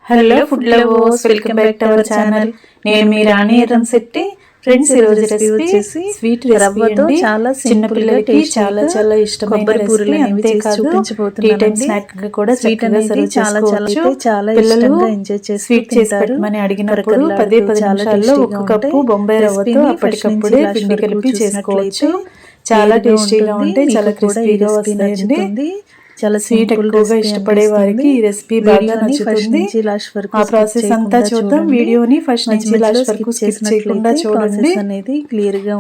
Hello food lovers, welcome back to our channel. నేను మీ రాణి Erramsetti. Friends, ఈ రోజు రెసిపీ వచ్చేసి స్వీట్ రవ్వతో చాలా చిన్న పిల్లలకి చాలా చాలా ఇష్టమైన రెసిపీ. అంతేకాదు టీ టైం స్నాక్ గా కూడా చక్కగా సర్వ్ చేసుకోవచ్చు. పిల్లలు స్వీట్ చేసి పెట్టమని అడిగినప్పుడు 10 నిమిషాల్లో ఒక కప్పు బొంబాయి రవ్వతో అప్పటికప్పుడే పిండి కలిపి చేసుకోవచ్చు. చాలా టేస్టీగా ఉంటే చాలా క్రిస్పీగా వస్తాయండి. చాలా స్వీట్ ఎక్కువగా ఇష్టపడే వారికి ఈ రెసిపీ బాగా నచ్చుతుంది. ఆ ప్రాసెస్ అంతా చూద్దాం. వీడియోని ఫస్ట్ నుంచి లాస్ట్ వరకు స్కిప్ చేయకుండా చూడండి.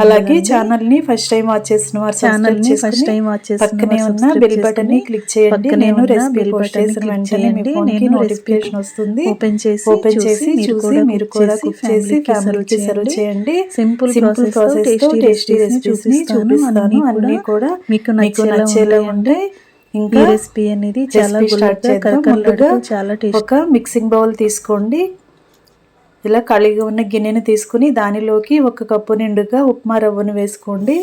అలాగే ఛానల్ ని ఫస్ట్ టైం వాచ్ చేసిన వారు పక్కనే ఉన్న బెల్ బటన్ ని క్లిక్ చేయండి. నేను రెసిపీ పోస్ట్ చేసిన వెంటనే మీ ఫోన్ కి నోటిఫికేషన్ వస్తుంది. ఓపెన్ చేసి చూసి మీరు కూడా కుక్ చేసి ఫ్యామిలీకి సర్వ్ చేయండి. సింపుల్ ప్రాసెస్ తో టేస్టీ రెసిపీస్ ని చూపిస్తాను. అన్ని కూడా మీకు నచ్చేలా ఉంటాయి. ఇంకా రెసిపీ అనేది చాలా చాలా టేస్ట్. ఒక మిక్సింగ్ బౌల్ తీసుకోండి. ఇలా ఖాళీగా ఉన్న గిన్నెను తీసుకుని దానిలోకి 1 కప్పు నిండుగా ఉప్మా రవ్వను వేసుకోండి.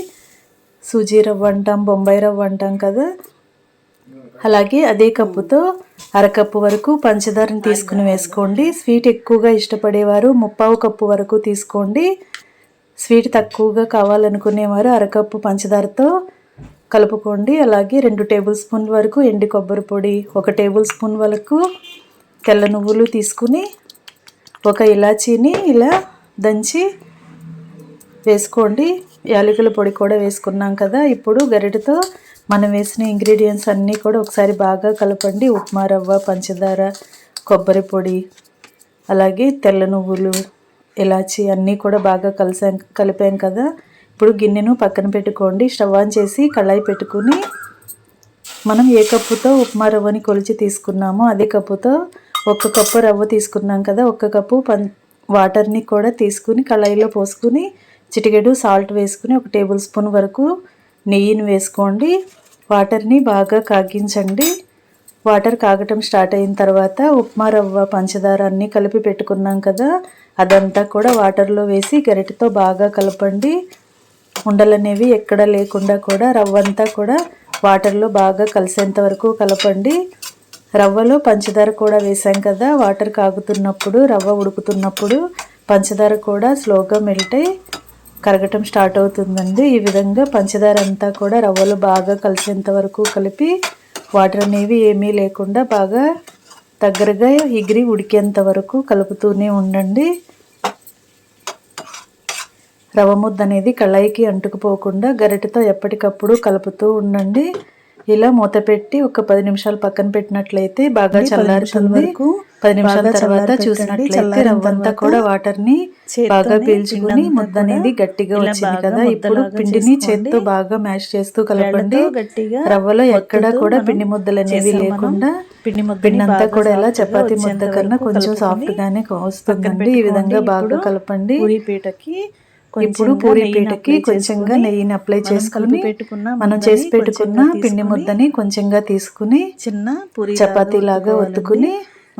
సూజీ రవ్వ అంటాం, బొంబాయి రవ్వ అంటాం కదా. అలాగే అదే కప్పుతో 1/2 కప్పు వరకు పంచదారని తీసుకుని వేసుకోండి. స్వీట్ ఎక్కువగా ఇష్టపడేవారు 1/4 కప్పు వరకు తీసుకోండి. స్వీట్ తక్కువగా కావాలనుకునేవారు 1/2 కప్పు పంచదారతో కలుపుకోండి. అలాగే 2 టేబుల్ స్పూన్ల వరకు ఎండు కొబ్బరి పొడి, 1 టేబుల్ స్పూన్ వరకు తెల్ల నువ్వులు తీసుకుని 1 ఇలాచీని ఇలా దంచి వేసుకోండి. యాలకుల పొడి కూడా వేసుకున్నాం కదా. ఇప్పుడు గరిటెతో మనం వేసిన ఇంగ్రీడియంట్స్ అన్నీ కూడా ఒకసారి బాగా కలపండి. ఉప్మా రవ్వ, పంచదార, కొబ్బరి పొడి, అలాగే తెల్ల నువ్వులు, ఇలాచీ అన్నీ కూడా బాగా కలిపాం కదా. ఇప్పుడు గిన్నెను పక్కన పెట్టుకోండి. స్టవ్ ఆన్ చేసి కళాయి పెట్టుకుని మనం ఏ కప్పుతో ఉప్మా రవ్వని కొలిచి తీసుకున్నామో అదే కప్పుతో 1 కప్పు రవ్వ తీసుకున్నాం కదా. 1 కప్పు వాటర్ని కూడా తీసుకుని కళాయిలో పోసుకుని చిటికెడు సాల్ట్ వేసుకుని 1 టేబుల్ స్పూన్ వరకు నెయ్యిని వేసుకోండి. వాటర్ని బాగా కాగించండి. వాటర్ కాగటం స్టార్ట్ అయిన తర్వాత ఉప్మా రవ్వ, పంచదార అన్నీ కలిపి పెట్టుకున్నాం కదా, అదంతా కూడా వాటర్లో వేసి గరిటెతో బాగా కలపండి. ఉండలనేవి ఎక్కడ లేకుండా కూడా రవ్వంతా కూడా వాటర్లో బాగా కలిసేంత వరకు కలపండి. రవ్వలో పంచదార కూడా వేసాం కదా. వాటర్ కాగుతున్నప్పుడు, రవ్వ ఉడుకుతున్నప్పుడు పంచదార కూడా స్లోగా మెల్ట్ అయి కరగటం స్టార్ట్ అవుతుందండి. ఈ విధంగా పంచదార అంతా కూడా రవ్వలో బాగా కలిసేంత వరకు కలిపి వాటర్ అనేవి ఏమీ లేకుండా బాగా దగ్గరగా ఎగిరి ఉడికేంత వరకు కలుపుతూనే ఉండండి. రవ్వ ముద్ద అనేది కళాయికి అంటుకుపోకుండా గరిటెతో ఎప్పటికప్పుడు కలుపుతూ ఉండండి. ఇలా మూత పెట్టి ఒక 10 నిమిషాలు పక్కన పెట్టినట్లయితే బాగా చల్లారుతుంది. 10 నిమిషాల తర్వాత చూసినట్లయితే రవ్వంతా కూడా వాటర్ని బాగా పీల్చుకుని ముద్ద అనేది గట్టిగా వచ్చింది కదా. ఇప్పుడు పిండిని చేత్తో బాగా మ్యాష్ చేస్తూ కలపండి. రవ్వలో ఎక్కడా కూడా పిండి ముద్దలు అనేవి లేకుండా పిండి అంతా కూడా ఇలా చపాతీ ముద్ద కన్నా కొంచెం సాఫ్ట్ గానే వస్తుందండి. ఈ విధంగా బాగా కలపండి. ఇప్పుడు పూరీ పీటకి కొంచెంగా నెయ్యిని అప్లై చేసుకుని మనం చేసి పెట్టుకున్న పిండి ముద్దని కొంచెంగా తీసుకుని చిన్న పూరీ చపాతీ లాగా ఒత్తుకుని,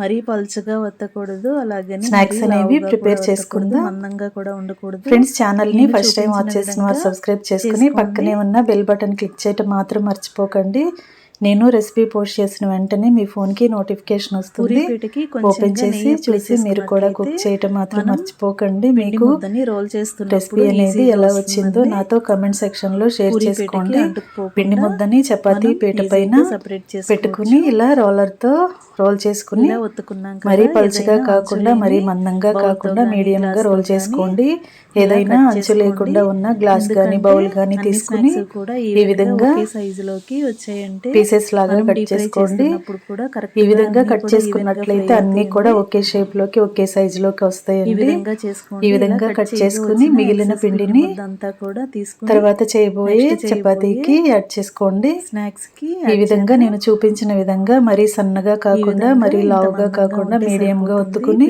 మరీ పలుచగా వత్తకూడదు. అలాగే స్నాక్స్ అనేవి ప్రిపేర్ చేసుకుందాం. అందంగా కూడా ఉండకూడదు. ఫ్రెండ్స్, ఛానల్ ని ఫస్ట్ టైం వాచ్ చేసిన వారు సబ్స్క్రైబ్ చేసుకుని పక్కనే ఉన్న బెల్ బటన్ క్లిక్ చేయటం మాత్రం మర్చిపోకండి. నేను రెసిపీ పోస్ట్ చేసిన వెంటనే మీ ఫోన్కి నోటిఫికేషన్ వస్తుంది. ఓపెన్ చేసి చూసి మీరు కూడా కుక్ చేయటం మాత్రం మర్చిపోకండి. మీకు రెసిపీ అనేది ఎలా వచ్చిందో నాతో కమెంట్ సెక్షన్లో షేర్ చేసుకోండి. పిండి ముద్దని చపాతీ పీట పైన పెట్టుకుని ఇలా రోలర్తో రోల్ చేసుకుని మరీ పలుచగా కాకుండా మరీ మందంగా కాకుండా మీడియంగా రోల్ చేసుకోండి. ఏదైనా అంచు లేకుండా ఉన్న గ్లాస్ గానీ బౌల్ గానీ తీసుకుని ఈ విధంగా పీసెస్ లాగా కట్ చేసుకోండి. ఈ విధంగా కట్ చేసుకున్నట్లయితే అన్ని కూడా ఒకే షేప్ లోకి ఒకే సైజ్ లోకి వస్తాయండి. ఈ విధంగా కట్ చేసుకుని మిగిలిన పిండిని తర్వాత చేయబోయే చపాతీకి యాడ్ చేసుకోండి. స్నాక్స్ కి ఈ విధంగా నేను చూపించిన విధంగా మరీ సన్నగా కాకుండా మరీ లావుగా కాకుండా మీడియం గా ఒత్తుకుని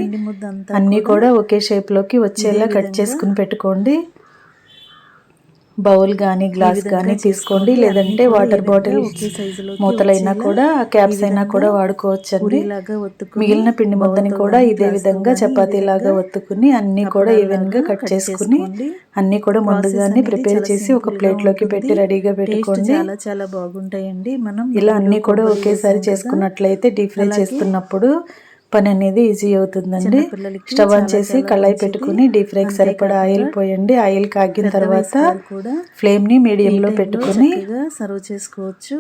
అన్ని కూడా ఒకే షేప్ లోకి వచ్చేలా కట్ చేసుకుని పెట్టుకోండి. బౌల్ కానీ గ్లాస్ కానీ తీసుకోండి, లేదంటే వాటర్ బాటిల్ మూతలైనా కూడా క్యాప్స్ అయినా కూడా వాడుకోవచ్చండి. మిగిలిన పిండి ముద్దని కూడా ఇదే విధంగా చపాతీ లాగా ఒత్తుకుని అన్ని కూడా ఈవెన్ గా కట్ చేసుకుని అన్ని కూడా ముందుగానే ప్రిపేర్ చేసి ఒక ప్లేట్ లోకి పెట్టి రెడీగా పెట్టుకోండి. చాలా బాగుంటాయండి. మనం ఇలా అన్ని కూడా ఒకేసారి చేసుకున్నట్లయితే డీప్ ఫ్రై చేస్తున్నప్పుడు పని అనేది ఈజీ అవుతుందండి. స్టవ్ ఆన్ చేసి కళాయి పెట్టుకుని డీప్ ఫ్రైకి సరిపడా ఆయిల్ పోయండి. ఆయిల్ కాగిన తర్వాత ఫ్లేమ్ని మీడియంలో పెట్టుకుని సర్వ్ చేసుకోవచ్చు.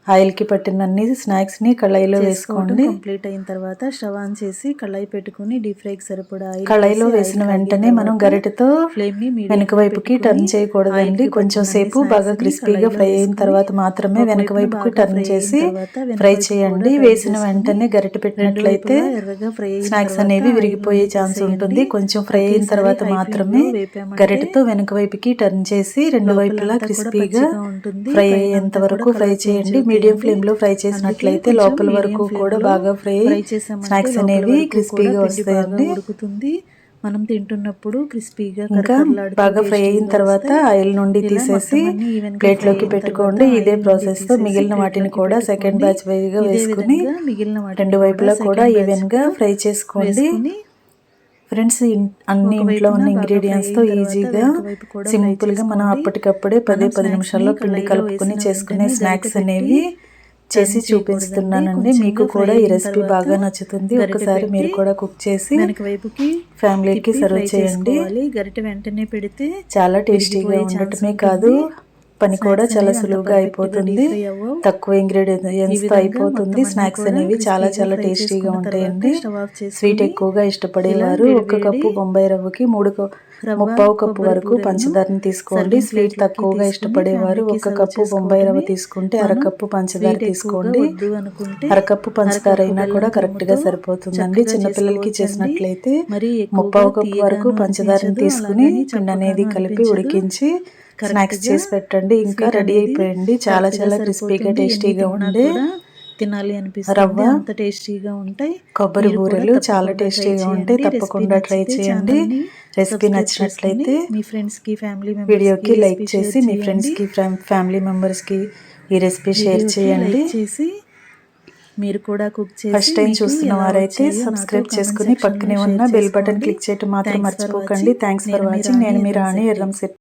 ఆయిల్కి పట్టినన్ని స్నాక్స్ని కళాయిలో వేసుకోండి. కంప్లీట్ అయిన తర్వాత స్టవ్ ఆన్ చేసి కళాయి పెట్టుకుని డీప్ ఫ్రైకి సరిపడా ఆయిల్ కళాయిలో వేసిన వెంటనే మనం గరిటెతో వెనక వైపుకి టర్న్ చేయకూడదండి. కొంచెం సేపు బాగా క్రిస్పీగా ఫ్రై అయిన తర్వాత మాత్రమే వెనక వైపుకి టర్న్ చేసి ఫ్రై చేయండి. వేసిన వెంటనే గరిటె పెట్టినట్లయితే స్నాక్స్ అనేవి విరిగిపోయే ఛాన్స్ ఉంటుంది. కొంచెం ఫ్రై అయిన తర్వాత మాత్రమే గరిటెతో వెనక వైపుకి టర్న్ చేసి రెండు వైపులా క్రిస్పీగా ఫ్రై అయ్యేంత వరకు ఫ్రై చేయండి. మీడియం ఫ్లేమ్ లో ఫ్రై చేసినట్లయితే లోపల వరకు కూడా బాగా ఫ్రై స్నాక్స్ అనేవి క్రిస్పీగా వస్తాయండి. ఉడుకుతుంది. మనం తింటున్నప్పుడు క్రిస్పీగా ఇంకా బాగా ఫ్రై అయిన తర్వాత ఆయిల్ నుండి తీసేసి ప్లేట్ లోకి పెట్టుకోండి. ఇదే ప్రాసెస్ తో మిగిలిన వాటిని కూడా సెకండ్ బ్యాచ్ వైగా వేసుకుని రెండు వైపులా కూడా ఈవెన్ గా ఫ్రై చేసుకోండి. ఫ్రెండ్స్, అన్ని ఇంట్లో ఉన్న ఇంగ్రీడియంట్స్తో ఈజీగా సింపుల్గా మనం అప్పటికప్పుడే 10 నిమిషాల్లో పిండి కలుపుకొని చేసుకునే స్నాక్స్ అనేవి చేసి చూపిస్తున్నానండి. మీకు కూడా ఈ రెసిపీ బాగా నచ్చుతుంది. ఒకసారి మీరు కూడా కుక్ చేసి ఫ్యామిలీకి సర్వ్ చేయండి. గరిటె వెంటనే పెడితే చాలా టేస్టీగా ఉండటమే కాదు, పని కూడా చాలా సులువుగా అయిపోతుంది. తక్కువ ఇంగ్రీడియంట్స్తో అయిపోతుంది. స్నాక్స్ అనేవి చాలా చాలా టేస్టీగా ఉంటాయండి. స్వీట్ ఎక్కువగా ఇష్టపడేవారు 1 కప్పు బొంబాయి రవ్వకి 3/4 కప్పు వరకు పంచదారని తీసుకోండి. స్వీట్ తక్కువగా ఇష్టపడేవారు 1 కప్పు బొంబాయి రవ్వ తీసుకుంటే 1/2 కప్పు పంచదార తీసుకోండి. 1/2 కప్పు పంచదార అయినా కూడా కరెక్ట్గా సరిపోతుందండి. చిన్నపిల్లలకి చేసినట్లయితే 3/4 కప్పు వరకు పంచదారని తీసుకుని పిండి అనేది కలిపి ఉడికించి స్నాక్స్ చేసి పెట్టండి. ఇంకా రెడీ అయిపోయింది. చాలా చాలా క్రిస్పీగా టేస్టీగా ఉండే తినాలి అనిపిస్తుంది. రవ్వ అంత టేస్టీగా ఉంటాయి. కొబ్బరి బూరెలు చాలా టేస్టీగా ఉంటాయి. తప్పకుండా ట్రై చేయండి. రెసిపీ నచ్చినట్లయితే మీ ఫ్రెండ్స్ కి ఫ్యామిలీ వీడియోకి లైక్ చేసి మీ ఫ్రెండ్స్ కి ఫ్యామిలీ మెంబర్స్ కి ఈ రెసిపీ షేర్ చేయండి. మీరు కూడా కుక్ చేసి ఫస్ట్ టైం చూస్తున్న వారైతే సబ్స్క్రైబ్ చేసుకుని పక్కనే ఉన్న బెల్ బటన్ క్లిక్ చేయడం మాత్రం మర్చిపోకండి. Thanks for watching. నేను మీ రాణి ఎర్రంశెట్టి.